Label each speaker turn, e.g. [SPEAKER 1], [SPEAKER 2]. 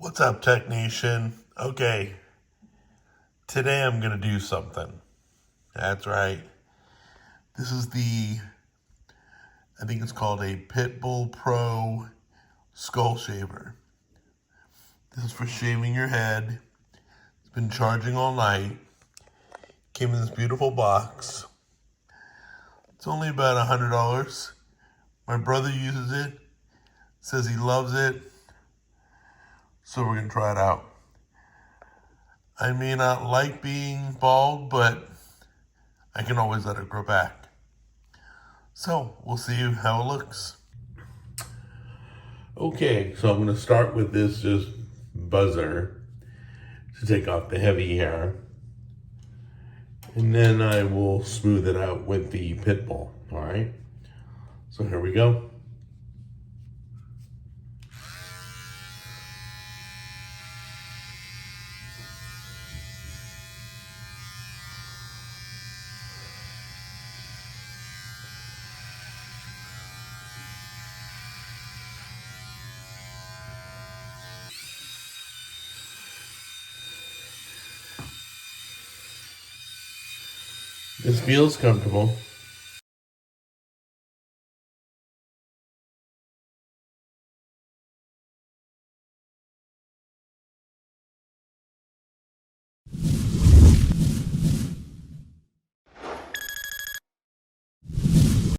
[SPEAKER 1] What's up, Tech Nation? Okay, today I'm gonna do something. That's right. This is I think it's called a Pitbull Pro Skull Shaver. This is for shaving your head. It's been charging all night. Came in this beautiful box. It's only about $100. My brother uses it, says he loves it, so we're gonna try it out. I may not like being bald, but I can always let it grow back. So we'll see how it looks. Okay, so I'm gonna start with this just buzzer to take off the heavy hair. And then I will smooth it out with the Pitbull, all right? So here we go. This feels comfortable.